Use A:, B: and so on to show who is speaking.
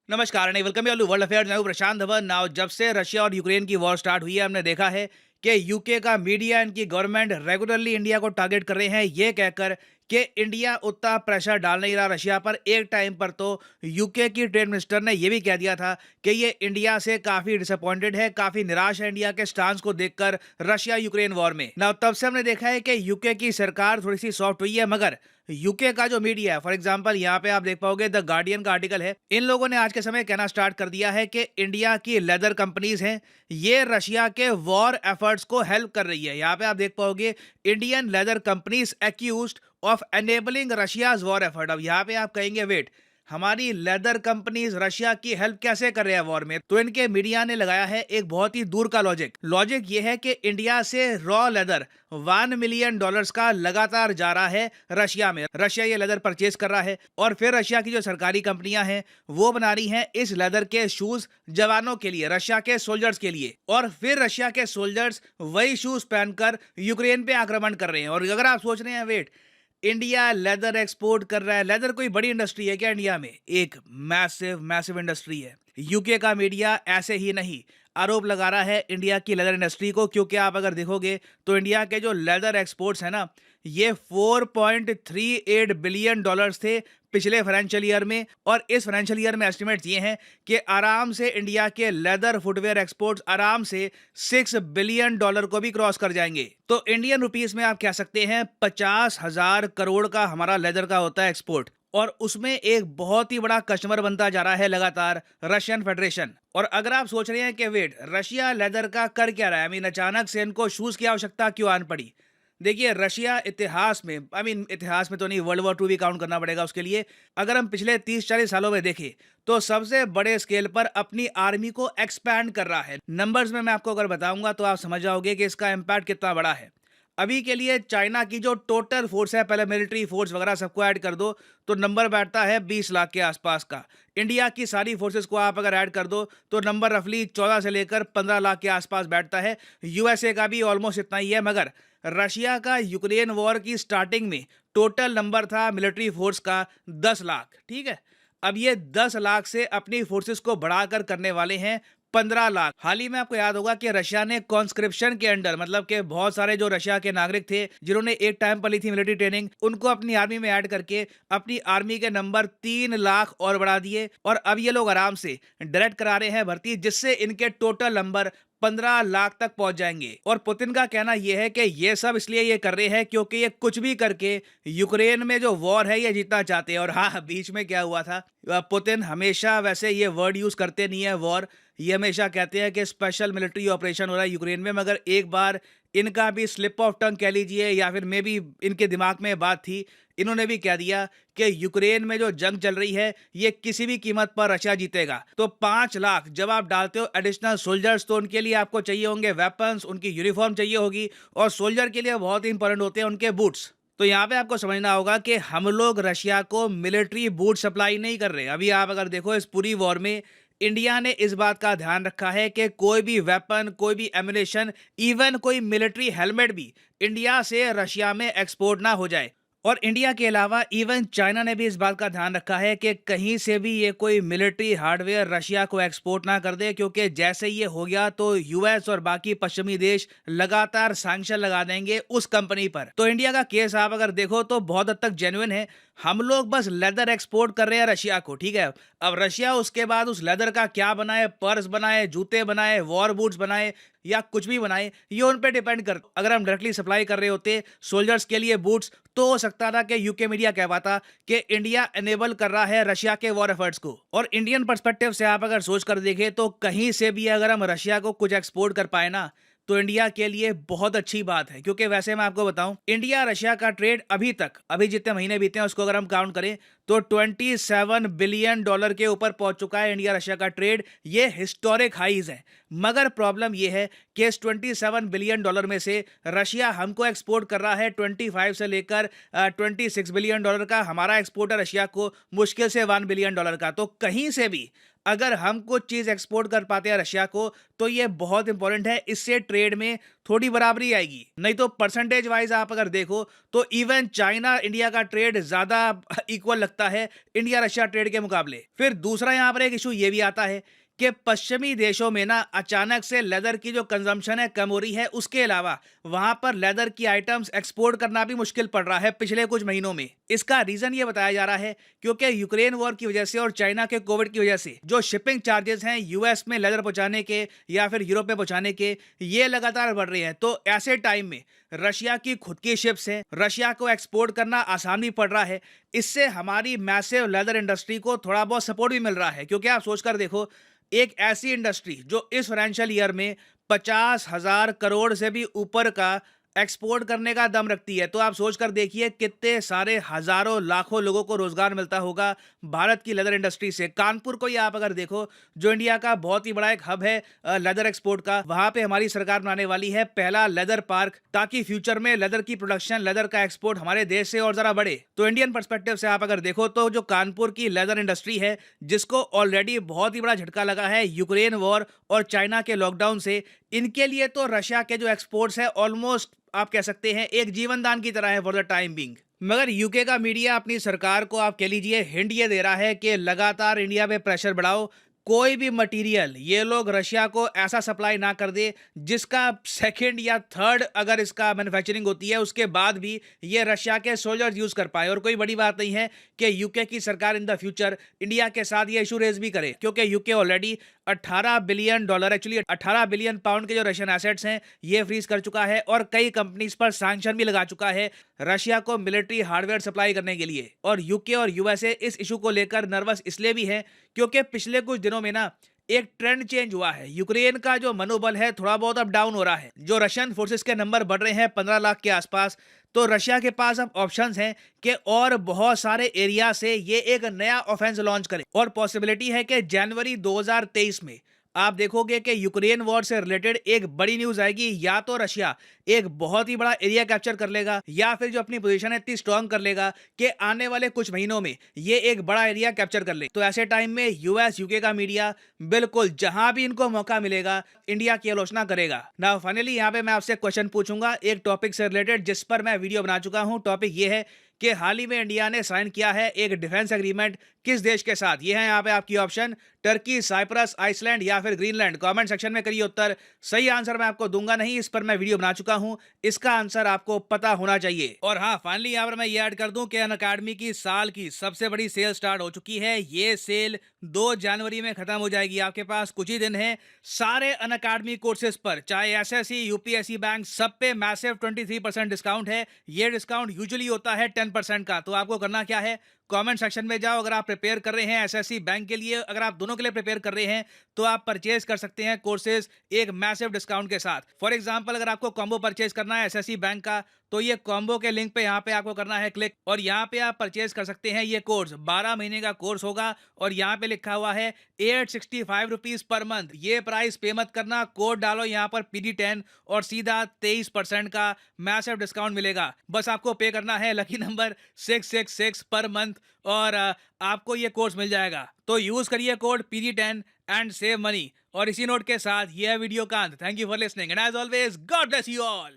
A: नमस्कार and welcome you world affairs. मैं हूं प्रशांत धवन। नाउ जब से रशिया और यूक्रेन की वॉर स्टार्ट हुई है, हमने देखा है कि यूके का मीडिया, इनकी गवर्नमेंट रेगुलरली इंडिया को टारगेट कर रहे हैं, ये कहकर कि इंडिया उतना प्रेशर डाल नहीं रहा रशिया पर। एक टाइम पर तो यूके की ट्रेड मिनिस्टर ने यह भी कह दिया था कि ये इंडिया से काफी डिसअपॉइंटेड है, काफी निराश है इंडिया के स्टांस को देखकर रशिया यूक्रेन वॉर में। ना तब से हमने देखा है कि यूके की सरकार थोड़ी सी सॉफ्ट हुई है, मगर यूके का जो मीडिया है, फॉर एग्जांपल यहाँ पे आप देख पाओगे द गार्डियन का आर्टिकल है, इन लोगों ने आज के समय कहना स्टार्ट कर दिया है कि इंडिया की लेदर कंपनीज हैं, ये रशिया के वॉर एफर्ट्स को हेल्प कर रही है। यहाँ पे आप देख पाओगे Indian leather companies accused of enabling Russia's war effort. अब यहाँ पे आप कहेंगे वेट, हमारी लेदर कंपनीज रशिया की हेल्प कैसे कर रहे हैं वॉर में? तो इनके मीडिया ने लगाया है एक बहुत ही दूर का लॉजिक ये है कि इंडिया से रॉ लेदर $1 मिलियन का लगातार जा रहा है रशिया में। रशिया ये लेदर परचेज कर रहा है और फिर रशिया की जो सरकारी कंपनियां हैं वो बना रही हैं इस लेदर के शूज जवानों के लिए, रशिया के सोल्जर्स के लिए, और फिर रशिया के सोल्जर्स वही शूज पहनकर यूक्रेन पे आक्रमण कर रहे हैं। और अगर आप सोच रहे हैं वेट, इंडिया लेदर एक्सपोर्ट कर रहा है, लेदर कोई बड़ी इंडस्ट्री है क्या इंडिया में? एक मैसिव मैसिव इंडस्ट्री है। यूके का मीडिया ऐसे ही नहीं आरोप लगा रहा है इंडिया की लेदर इंडस्ट्री को, क्योंकि आप अगर देखोगे तो इंडिया के जो लेदर एक्सपोर्ट्स है ना, ये $4.38 बिलियन थे पिछले फाइनेंशियल ईयर में। और इस फाइनेंशियल ईयर में एस्टिमेट्स ये हैं कि आराम से इंडिया के लेदर फुटवेयर एक्सपोर्ट्स आराम से $6 बिलियन को भी क्रॉस कर जाएंगे। तो इंडियन रुपीस में आप कह सकते हैं 50,000 करोड़ का हमारा लेदर का होता है एक्सपोर्ट, और उसमें एक बहुत ही बड़ा कस्टमर बनता जा रहा है लगातार रशियन फेडरेशन। और अगर आप सोच रहे हैं कि वेट, रशिया लेदर का कर क्या रहा है, अचानक से इनको शूज की आवश्यकता क्यों आन पड़ी? देखिए, रशिया इतिहास में, इतिहास में तो नहीं, वर्ल्ड वॉर 2 भी काउंट करना पड़ेगा उसके लिए। अगर हम पिछले 30-40 सालों में देखें तो सबसे बड़े स्केल पर अपनी आर्मी को एक्सपैंड कर रहा है। नंबर्स में मैं आपको अगर बताऊंगा तो आप समझ जाओगे कि इसका इम्पैक्ट कितना बड़ा है। अभी के लिए चाइना की जो टोटल फोर्स है, पहले मिलिट्री फोर्स वगैरह सबको ऐड कर दो तो नंबर बैठता है 20 लाख के आसपास का। इंडिया की सारी फोर्सेस को आप अगर ऐड कर दो तो नंबर रफली 14 से लेकर 15 लाख के आसपास बैठता है। यूएसए का भी ऑलमोस्ट इतना ही है, मगर रशिया का यूक्रेन वॉर की स्टार्टिंग में टोटल नंबर था मिलिट्री फोर्स का 10 लाख। ठीक है, अब ये 10 लाख से अपनी फोर्सेस को बढ़ाकर करने वाले हैं 15 लाख। हाल ही में आपको याद होगा कि रशिया ने कॉन्स्क्रिप्शन के अंडर, मतलब कि बहुत सारे जो रशिया के नागरिक थे जिन्होंने एक टाइम पर ली थी मिलिट्री ट्रेनिंग, उनको अपनी आर्मी में ऐड करके अपनी आर्मी के नंबर 3 लाख और बढ़ा दिए। और अब ये लोग आराम से डायरेक्ट करा रहे हैं भर्ती, जिससे इनके टोटल नंबर 15 लाख तक पहुंच जाएंगे। और पुतिन का कहना यह है कि ये सब इसलिए ये कर रहे हैं क्योंकि ये कुछ भी करके यूक्रेन में जो वॉर है ये जीतना चाहते हैं। और हाँ, बीच में क्या हुआ था, पुतिन हमेशा वैसे ये वर्ड यूज करते नहीं है वॉर, ये हमेशा कहते हैं कि स्पेशल मिलिट्री ऑपरेशन हो रहा है यूक्रेन में। मगर एक बार इनका भी स्लिप ऑफ टंग कह लीजिए, या फिर मे बी इनके दिमाग में बात थी, इन्होंने भी कह दिया कि यूक्रेन में जो जंग चल रही है ये किसी भी कीमत पर रशिया जीतेगा। तो 5 लाख जब आप डालते हो एडिशनल सोल्जर्स, तो उनके लिए आपको चाहिए होंगे वेपन्स, उनकी यूनिफॉर्म चाहिए होगी, और सोल्जर के लिए बहुत ही इंपॉर्टेंट होते हैं उनके बूट्स। तो यहाँ पे आपको समझना होगा कि हम लोग रशिया को मिलिट्री बूट सप्लाई नहीं कर रहे। अभी आप अगर देखो इस पूरी वॉर में इंडिया ने इस बात का ध्यान रखा है कि कोई भी वेपन, कोई भी एम्युनिशन, इवन कोई मिलिट्री हेलमेट भी इंडिया से रशिया में एक्सपोर्ट ना हो जाए। और इंडिया के अलावा इवन चाइना ने भी इस बात का ध्यान रखा है कि कहीं से भी ये कोई मिलिट्री हार्डवेयर रशिया को एक्सपोर्ट ना कर दे, क्योंकि जैसे ये हो गया तो यूएस और बाकी पश्चिमी देश लगातार सैंक्शन लगा देंगे उस कंपनी पर। तो इंडिया का केस आप अगर देखो तो बहुत हद तक जेन्युइन है। हम लोग बस लेदर एक्सपोर्ट कर रहे हैं रशिया को, ठीक है। अब रशिया उसके बाद उस लेदर का क्या बनाए, पर्स बनाए, जूते बनाए, वॉर बूट्स बनाए, या कुछ भी बनाए, ये उन पे डिपेंड कर। अगर हम डायरेक्टली सप्लाई कर रहे होते सोल्जर्स के लिए बूट्स, तो हो सकता था कि यूके मीडिया कह पाता कि इंडिया एनेबल कर रहा है रशिया के वॉर एफर्ट्स को। और इंडियन पर्सपेक्टिव से आप अगर सोच कर देखें तो कहीं से भी अगर हम रशिया को कुछ एक्सपोर्ट कर पाए ना, तो इंडिया के लिए बहुत अच्छी बात है। क्योंकि वैसे मैं आपको बताऊं, इंडिया रशिया का ट्रेड अभी जितने महीने बीते हैं उसको अगर हम काउंट करें तो $27 बिलियन के ऊपर पहुंच चुका है इंडिया रशिया का ट्रेड। ये हिस्टोरिक हाईज है। मगर प्रॉब्लम ये है कि इस $27 बिलियन में से रशिया हमको एक्सपोर्ट कर रहा है 25 से लेकर $26 बिलियन का। हमारा एक्सपोर्ट है रशिया को मुश्किल से $1 बिलियन का। तो कहीं से भी अगर हम कुछ चीज़ एक्सपोर्ट कर पाते हैं रशिया को, तो ये बहुत इंपॉर्टेंट है। इससे ट्रेड में थोड़ी बराबरी आएगी। नहीं तो परसेंटेज वाइज़ आप अगर देखो, तो इवन चाइना इंडिया का ट्रेड ज़्यादा इक्वल लगता है इंडिया रशिया ट्रेड के मुकाबले। फिर दूसरा यहाँ पर एक इशू ये भी आता है कि पश्चिमी देशों में ना अचानक से लेदर की जो कंजम्पशन है कम हो रही है। उसके अलावा वहां पर लेदर की आइटम्स एक्सपोर्ट करना भी मुश्किल पड़ रहा है पिछले कुछ महीनों में। इसका रीजन ये बताया जा रहा है क्योंकि यूक्रेन वॉर की वजह से और चाइना के कोविड की वजह से जो शिपिंग चार्जेस हैं यूएस में लेदर पहुंचाने के या फिर यूरोप में पहुंचाने के, ये लगातार बढ़ रहे हैं। तो ऐसे टाइम में रशिया की खुद की शिप्स हैं, रशिया को एक्सपोर्ट करना आसान भी पड़ रहा है। इससे हमारी मैसिव लेदर इंडस्ट्री को थोड़ा बहुत सपोर्ट भी मिल रहा है। क्योंकि आप सोचकर देखो, एक ऐसी इंडस्ट्री जो इस फाइनेंशियल ईयर में 50,000 करोड़ से भी ऊपर का एक्सपोर्ट करने का दम रखती है, तो आप सोच कर देखिए कितने सारे हजारों लाखों लोगों को रोजगार मिलता होगा भारत की लेदर इंडस्ट्री से। कानपुर को ही आप अगर देखो, जो इंडिया का बहुत ही बड़ा एक हब है लेदर एक्सपोर्ट का, वहां पे हमारी सरकार बनाने वाली है पहला लेदर पार्क, ताकि फ्यूचर में लेदर की प्रोडक्शन, लेदर का एक्सपोर्ट हमारे देश से और जरा बढ़े। तो इंडियन पर्सपेक्टिव से आप अगर देखो, तो जो कानपुर की लेदर इंडस्ट्री है, जिसको ऑलरेडी बहुत ही बड़ा झटका लगा है यूक्रेन वॉर और चाइना के लॉकडाउन से, इनके लिए तो रशिया के जो एक्सपोर्ट्स है ऑलमोस्ट आप कह सकते हैं एक जीवन दान की तरह है फॉर द टाइम बिंग। मगर यूके का मीडिया अपनी सरकार को आप कह लीजिए हिंट ये दे रहा है कि लगातार इंडिया पे प्रेशर बढ़ाओ, कोई भी मटेरियल ये लोग रशिया को ऐसा सप्लाई ना कर दे जिसका सेकंड या थर्ड अगर इसका मैन्युफैक्चरिंग होती है उसके बाद भी ये रशिया के सोल्जर्स यूज कर पाए। और कोई बड़ी बात नहीं है कि यूके की सरकार इन द फ्यूचर इंडिया के साथ ये इशू रेज भी करे, क्योंकि UK already $18 billion, actually 18 billion pound के जो रशियन एसेट्स हैं ये फ्रीज कर चुका है और कई कंपनीज पर सैंक्शन भी लगा चुका है रशिया को मिलिट्री हार्डवेयर सप्लाई करने के लिए। और यूके और यूएसए इस इशू को लेकर नर्वस इसलिए भी है क्योंकि पिछले कुछ दिनों में ना एक ट्रेंड चेंज हुआ है। यूक्रेन का जो मनोबल है थोड़ा बहुत अब डाउन हो रहा है। जो रशियन फोर्सेस के नंबर बढ़ रहे हैं 15 लाख के आसपास, तो रशिया के पास अब ऑप्शंस हैं कि और बहुत सारे एरिया से ये एक नया ऑफेंस लॉन्च करे। और पॉसिबिलिटी है कि जनवरी 2023 में आप देखोगे कि यूक्रेन वॉर से रिलेटेड एक बड़ी न्यूज आएगी। या तो रशिया एक बहुत ही बड़ा एरिया कैप्चर कर लेगा, या फिर जो अपनी पोजीशन है इतनी स्ट्रांग कर लेगा कि आने वाले कुछ महीनों में ये एक बड़ा एरिया कैप्चर कर ले। तो ऐसे टाइम में यूएस यूके का मीडिया बिल्कुल जहां भी इनको मौका मिलेगा इंडिया की आलोचना करेगा। ना फाइनली यहाँ पे मैं आपसे क्वेश्चन पूछूंगा एक टॉपिक से रिलेटेड जिस पर मैं वीडियो बना चुका हूँ। टॉपिक ये है कि हाल ही में इंडिया ने साइन किया है एक डिफेंस एग्रीमेंट किस देश के साथ। ये है यहाँ पे आपकी ऑप्शन, टर्की, साइप्रस, आइसलैंड या फिर ग्रीनलैंड। कमेंट सेक्शन में करिए उत्तर। सही आंसर मैं आपको दूंगा नहीं, इस पर मैं वीडियो बना चुका हूं, इसका आंसर आपको पता होना चाहिए। और हाँ, फाइनली यहाँ पर मैं ये ऐड कर दूं कि अनअकैडमी की साल की सबसे बड़ी सेल स्टार्ट हो चुकी है। ये सेल 2 जनवरी में खत्म हो जाएगी। आपके पास कुछ ही दिन है। सारे अनअकैडमी कोर्सेज पर, चाहे एसएससी, यूपीएससी, बैंक, सब पे मैसिव 23% डिस्काउंट है। ये डिस्काउंट यूजुअली होता है 10% का। तो आपको करना क्या है, कमेंट सेक्शन में जाओ। अगर आप प्रिपेयर कर रहे हैं एसएससी, बैंक के लिए, अगर आप दोनों के लिए प्रिपेयर कर रहे हैं, तो आप परचेज कर सकते हैं कोर्सेज एक मैसिव डिस्काउंट के साथ। फॉर एग्जांपल, अगर आपको कॉम्बो परचेज करना है एसएससी बैंक का, तो ये कॉम्बो के लिंक पे यहाँ पे आपको करना है क्लिक, और यहाँ पे आप परचेज कर सकते हैं ये कोर्स। 12 महीने का कोर्स होगा और यहाँ पे लिखा हुआ है 865 रुपीज पर मंथ। ये प्राइस पे मत करना, कोड डालो यहाँ पर PD10 और सीधा 23% का मैसिव डिस्काउंट मिलेगा। बस आपको पे करना है लकी नंबर 666 पर मंथ और आपको ये कोर्स मिल जाएगा। तो यूज करिए code PD10 and save money. और इसी नोट के साथ ये है वीडियो का अंत। Thank you for listening and as always God bless you all.